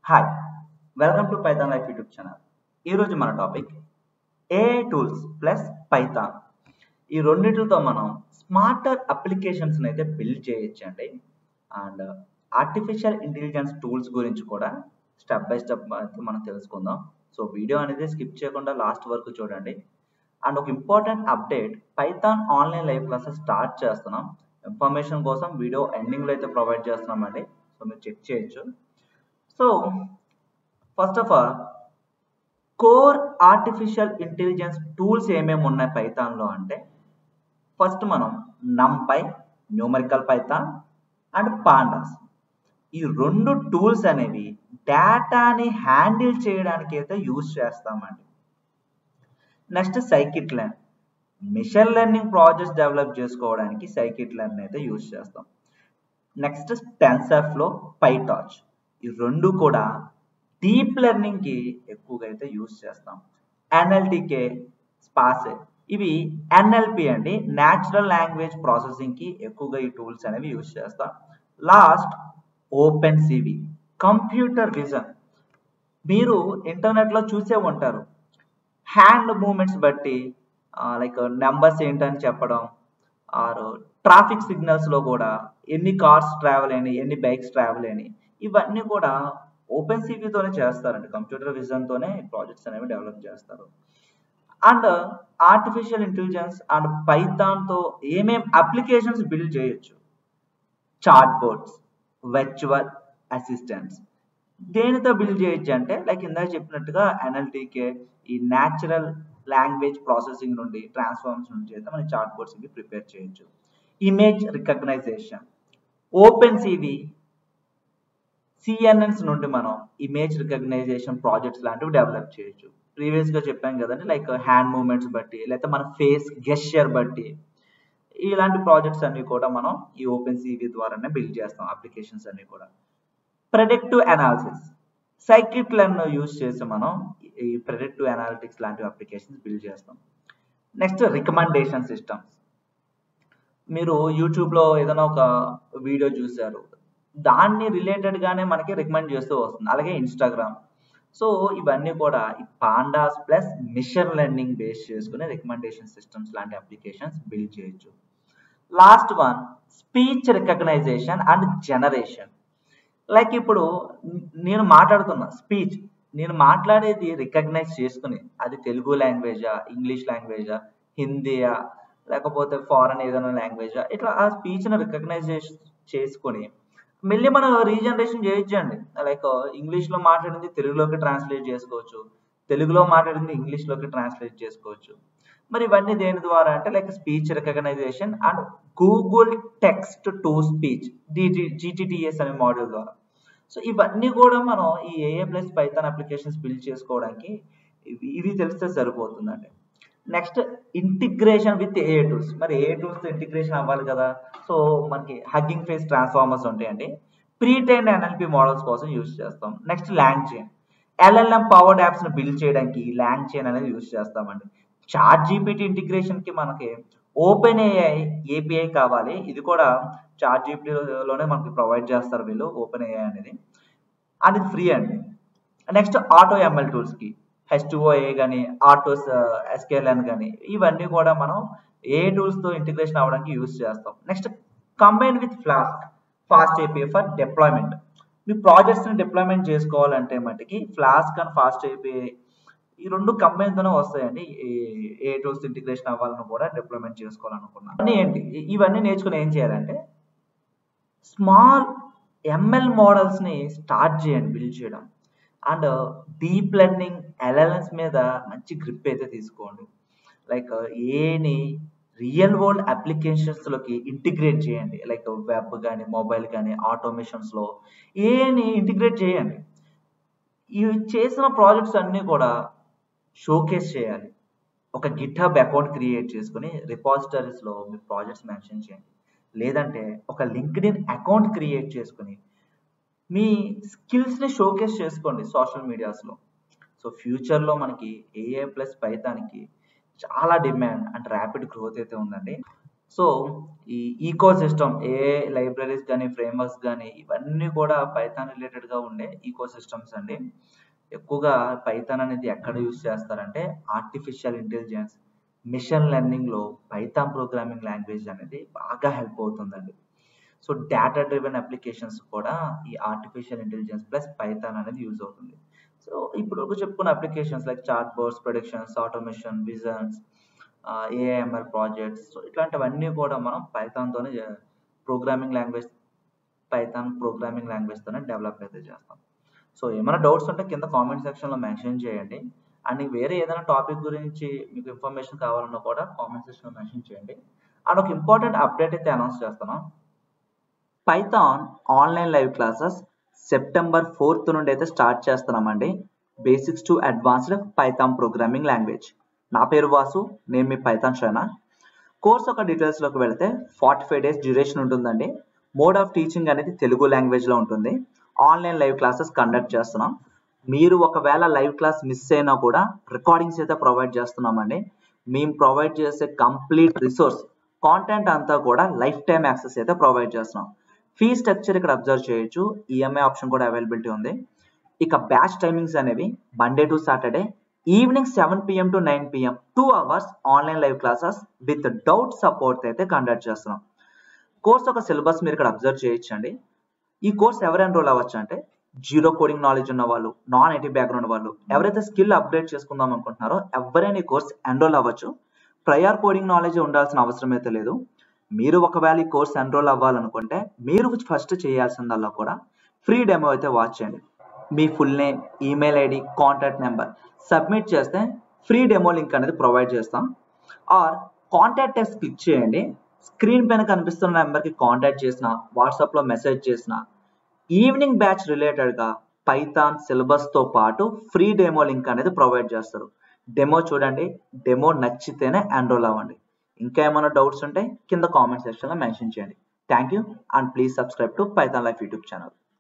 Hi welcome to Python life YouTube channel. ఈరోజు మన topic AI tools plus Python. ఈ రెండింటితో మనం స్మార్టర్ అప్లికేషన్స్ని అయితే బిల్డ్ చేయొచ్చండి. అండ్ ఆర్టిఫిషియల్ ఇంటెలిజెన్స్ టూల్స్ గురించి కూడా స్టెప్ బై స్టెప్ మనం తెలుసుకుందాం. సో వీడియో అనేది స్కిప్ చేయకుండా లాస్ట్ వరకు చూడండి. అండ్ ఒక important update, Python online live classes start చేస్తున్నాం. ఇన్ఫర్మేషన్ కోసం వీడియో ఎండింగ్లో అయితే ప్రొవైడ్ చేస్తున్నామండి. సో మీరు చెక్ చేయొచ్చు. So first of all, core artificial intelligence tools ఏమేమి ఉన్నాయి పైథాన్లో అంటే, ఫస్ట్ మనం NumPy, numerical Python and pandas, ఈ రెండు టూల్స్ అనేవి డేటాని హ్యాండిల్ చేయడానికి అయితే యూజ్ చేస్తామండి. Next scikit learn, machine learning projects develop చేసుకోవడానికి సైకిట్ లెర్న్ అయితే యూజ్ చేస్తాం. నెక్స్ట్ టెన్సర్ఫ్లో, పైటార్చ్, ఈ రెండు కూడా డీప్ లెర్నింగ్కి ఎక్కువగా అయితే యూజ్ చేస్తాం. NLTK, స్పాసే, ఇవి NLP అండి, న్యాచురల్ లాంగ్వేజ్ ప్రాసెసింగ్కి ఎక్కువగా ఈ టూల్స్ అనేవి యూజ్ చేస్తాం. Last OpenCV, computer vision. మీరు ఇంటర్నెట్లో చూసే ఉంటారు, హ్యాండ్ మూమెంట్స్ బట్టి లైక్ నెంబర్స్ ఏంటని చెప్పడం, ఆర్ ట్రాఫిక్ సిగ్నల్స్లో కూడా ఎన్ని కార్స్ ట్రావెల్ అయినాయి, ఎన్ని బైక్స్ ట్రావెల్ అయినాయి, ఇవన్నీ కూడా OpenCVతోనే చేస్తారండి. కంప్యూటర్ విజన్తోనే ప్రాజెక్ట్స్ అనేవి డెవలప్ చేస్తారు. అండ్ ఆర్టిఫిషియల్ ఇంటెలిజెన్స్ అండ్ పైథాన్తో ఏమేం అప్లికేషన్స్ బిల్డ్ చేయొచ్చు, చాట్ బోర్డ్స్, వర్చువల్ అసిస్టెంట్స్. దేనితో బిల్డ్ చేయొచ్చు అంటే, లైక్ ఇందాక చెప్పినట్టుగా NLTK, ఈ న్యాచురల్ లాంగ్వేజ్ ప్రాసెసింగ్ నుండి, ట్రాన్స్ఫార్మ్స్ నుంచి అయితే మనం చాట్ బోర్డ్స్ ఇవి ప్రిపేర్ చేయొచ్చు. ఇమేజ్ రికగ్నైజేషన్, OpenCV, CNNs నుండి మనం ఇమేజ్ రికగ్నైజేషన్ ప్రాజెక్ట్స్ లాంటివి డెవలప్ చేయొచ్చు. ప్రీవియస్గా చెప్పాం కదండి, లైక్ హ్యాండ్ మూమెంట్స్ బట్టి, లేకపోతే మన ఫేస్ గెస్చర్ బట్టి, ఇలాంటి ప్రాజెక్ట్స్ అన్ని కూడా మనం ఈ OpenCV ద్వారానే బిల్డ్ చేస్తాం అప్లికేషన్స్ అన్ని కూడా. Predictive analysis, scikit learn use చేసి మనం ఈ ప్రెడిక్టివ్ అనాలిటిక్స్ లాంటి అప్లికేషన్స్ బిల్డ్ చేస్తాం. నెక్స్ట్ రికమెండేషన్ సిస్టమ్స్, మీరు యూట్యూబ్లో ఏదైనా ఒక వీడియో చూసారు, దాన్ని రిలేటెడ్గానే మనకి రికమెండ్ చేస్తూ వస్తుంది. అలాగే ఇన్స్టాగ్రామ్. సో ఇవన్నీ కూడా ఈ pandas plus machine learning base చేసుకునే రికమెండేషన్ సిస్టమ్స్ లాంటి అప్లికేషన్స్ బిల్డ్ చేయొచ్చు. Last one, speech recognition and generation. Like ఇప్పుడు నేను మాట్లాడుతున్నా స్పీచ్, నేను మాట్లాడేది రికగ్నైజ్ చేసుకుని, అది తెలుగు లాంగ్వేజా, ఇంగ్లీష్ లాంగ్వేజా, హిందీయా, లేకపోతే ఫారెన్ ఏదైనా లాంగ్వేజా, ఇట్లా ఆ స్పీచ్ని రికగ్నైజ్ చేసుకొని మళ్ళీ మనం రీజనరేషన్ చేయొచ్చు అండి. లైక్ ఇంగ్లీష్లో మాట్లాడింది తెలుగులోకి ట్రాన్స్లేట్ చేసుకోవచ్చు, తెలుగులో మాట్లాడింది ఇంగ్లీష్లోకి ట్రాన్స్లేట్ చేసుకోవచ్చు. మరి ఇవన్నీ దేని ద్వారా అంటే, like speech recognition and Google text to speech, GTTS అనే మాడ్యూల్ ద్వారా. సో ఇవన్నీ కూడా మనం ఈ AI plus Python applications build చేసుకోవడానికి ఇవి తెలిస్తే సరిపోతుందండి. Next integration with AI tools. మరి AI టూల్స్తో ఇంటిగ్రేషన్ అవ్వాలి కదా. సో మనకి హగ్గింగ్ ఫేస్ ట్రాన్స్ఫార్మర్స్ ఉంటాయండి, ప్రీ ట్రైన్డ్ NLP మోడల్స్ కోసం యూజ్ చేస్తాం. నెక్స్ట్ LangChain, LLM పవర్డ్ యాప్స్ని బిల్డ్ చేయడానికి LangChain అనేది యూజ్ చేస్తామండి. ChatGPT ఇంటిగ్రేషన్కి మనకి OpenAI API కావాలి, ఇది కూడా ChatGPTలోనే మనకి ప్రొవైడ్ చేస్తారు వీళ్ళు, OpenAI అనేది. అది ఫ్రీ అండి. నెక్స్ట్ AutoML టూల్స్కి H2O కానీ, ఆటోస్ SKLN కానీ, ఇవన్నీ కూడా మనం ఏ టూల్స్తో ఇంటిగ్రేషన్ అవ్వడానికి యూజ్ చేస్తాం. Next combine with Flask, Fast API for deployment. మీ ప్రాజెక్ట్స్ని డిప్లాయ్మెంట్ చేసుకోవాలంటే మటుకి ఫ్లాస్క్ అండ్ ఫాస్ట్ API ఈ రెండు కంబైన్తోనే వస్తాయండి. ఏ టూల్స్ ఇంటిగ్రేషన్ అవ్వాలని కూడా డిప్లాయ్మెంట్ చేసుకోవాలనుకున్నాను. అన్నీ ఏంటి, ఇవన్నీ నేర్చుకుని ఏం చేయాలంటే, స్మాల్ ML మోడల్స్ని స్టార్ట్ చేయండి బిల్డ్ చేయడం. అండ్ డీప్ లెర్నింగ్ LLMs మీద మంచి గ్రిప్ అయితే తీసుకోండి. లైక్ ఏని రియల్ వరల్డ్ అప్లికేషన్స్లోకి ఇంటిగ్రేట్ చేయండి. లైక్ వెబ్ కానీ, మొబైల్ కానీ, ఆటోమేషన్స్లో ఏని ఇంటిగ్రేట్ చేయండి. ఇవి చేసిన ప్రాజెక్ట్స్ అన్నీ కూడా షోకేస్ చేయాలి. ఒక గిట్హబ్ అకౌంట్ క్రియేట్ చేసుకుని రిపాజిటరీస్లో మీ ప్రాజెక్ట్స్ మెన్షన్ చేయండి. లేదంటే ఒక లింక్డ్ఇన్ అకౌంట్ క్రియేట్ చేసుకుని మీ స్కిల్స్ని షోకేస్ చేసుకోండి సోషల్ మీడియాస్లో. సో ఫ్యూచర్లో మనకి AI ప్లస్ పైథాన్కి చాలా డిమాండ్ అండ్ ర్యాపిడ్ గ్రోత్ అయితే ఉందండి. సో ఈ ఈకో సిస్టమ్ ఏ లైబ్రరీస్ కానీ ఫ్రేమ్వర్క్స్ కానీ ఇవన్నీ కూడా పైథాన్ రిలేటెడ్గా ఉండే ఈకో సిస్టమ్స్ అండి. ఎక్కువగా పైథాన్ అనేది ఎక్కడ యూస్ చేస్తారంటే ఆర్టిఫిషియల్ ఇంటెలిజెన్స్, మిషన్ లెర్నింగ్లో పైథాన్ ప్రోగ్రామింగ్ లాంగ్వేజ్ అనేది బాగా హెల్ప్ అవుతుందండి. సో డేటా డ్రివెన్ అప్లికేషన్స్ కూడా ఈ ఆర్టిఫిషియల్ ఇంటెలిజెన్స్ ప్లస్ పైథాన్ అనేది యూజ్ అవుతుంది. సో ఇప్పుడు చెప్పుకున్న applications like chat boards, predictions, automation, visions, AIML projects, so ఇట్లాంటివన్నీ కూడా మనం పైథాన్తోనే పైథాన్ ప్రోగ్రామింగ్ లాంగ్వేజ్తోనే డెవలప్ అయితే చేస్తాం. సో ఏమైనా డౌట్స్ ఉంటే కింద కామెంట్ సెక్షన్లో మెన్షన్ చేయండి. అండ్ వేరే ఏదైనా టాపిక్ గురించి మీకు ఇన్ఫర్మేషన్ కావాలన్నా కూడా కామెంట్ సెక్షన్లో మెన్షన్ చేయండి. అండ్ ఒక ఇంపార్టెంట్ అప్డేట్ అయితే అనౌన్స్ చేస్తున్నాం. Python online live classes September 4th నుండి అయితే స్టార్ట్ చేస్తున్నామండి. Basics to advanced Python programming language. నా పేరు వాసు, నేను మీ పైథాన్ ట్రైనర్. కోర్స్ యొక్క డీటెయిల్స్లోకి వెళ్తే 45 days డ్యూరేషన్ ఉంటుందండి. మోడ్ ఆఫ్ టీచింగ్ అనేది తెలుగు లాంగ్వేజ్లో ఉంటుంది. ఆన్లైన్ లైవ్ క్లాసెస్ కండక్ట్ చేస్తున్నాం. మీరు ఒకవేళ లైవ్ క్లాస్ మిస్ అయినా కూడా రికార్డింగ్స్ అయితే ప్రొవైడ్ చేస్తున్నామండి. మేము ప్రొవైడ్ చేసే కంప్లీట్ రిసోర్స్ కాంటెంట్ అంతా కూడా లైఫ్ టైమ్ యాక్సెస్ అయితే ప్రొవైడ్ చేస్తున్నాం. ఫీ స్ట్రక్చర్ ఇక్కడ అబ్జర్వ్ చేయొచ్చు. ఈఎంఐ ఆప్షన్ కూడా అవైలబిలిటీ ఉంది. ఇక బ్యాచ్ టైమింగ్స్ అనేవి Monday to Saturday evening 7 PM to 9 PM 2 hours online live classes with doubt support అయితే కండక్ట్ చేస్తున్నాం. కోర్స్ ఒక సిలబస్ మీరు ఇక్కడ అబ్జర్వ్ చేయొచ్చండి. ఈ కోర్స్ ఎవరు ఎన్రోల్ అవ్వచ్చు అంటే జీరో కోడింగ్ నాలెడ్జ్ ఉన్న వాళ్ళు, నాన్ ఐటీ బ్యాక్గ్రౌండ్ వాళ్ళు, ఎవరైతే స్కిల్ అప్గ్రేడ్ చేసుకుందాం అనుకుంటున్నారో ఎవరైనా ఈ కోర్స్ ఎన్రోల్ అవ్వచ్చు. ప్రయర్ కోడింగ్ నాలెడ్జ్ ఉండాల్సిన అవసరం అయితే లేదు. మీరు ఒకవేళ ఈ కోర్స్ ఎన్రోల్ అవ్వాలనుకుంటే మీరు ఫస్ట్ చేయాల్సిందల్లా కూడా ఫ్రీ డెమో అయితే వాచ్ చేయండి. మీ full name, email ID, contact number submit చేస్తే ఫ్రీ డెమో లింక్ అనేది ప్రొవైడ్ చేస్తాం. ఆర్ కాంటాక్ట్ టెక్స్ట్ క్లిక్ చేయండి. స్క్రీన్ పైన కనిపిస్తున్న నెంబర్కి కాంటాక్ట్ చేసిన, వాట్సాప్లో మెసేజ్ చేసిన ఈవినింగ్ బ్యాచ్ రిలేటెడ్గా పైథాన్ సిలబస్తో పాటు ఫ్రీ డెమో లింక్ అనేది ప్రొవైడ్ చేస్తారు. డెమో చూడండి, డెమో నచ్చితేనే ఎన్రోల్ అవ్వండి. ఇంకా ఏమైనా డౌట్స్ ఉంటే కింద కామెంట్ సెక్షన్లో మెన్షన్ చేయండి. Thank you and please subscribe to Python life YouTube channel.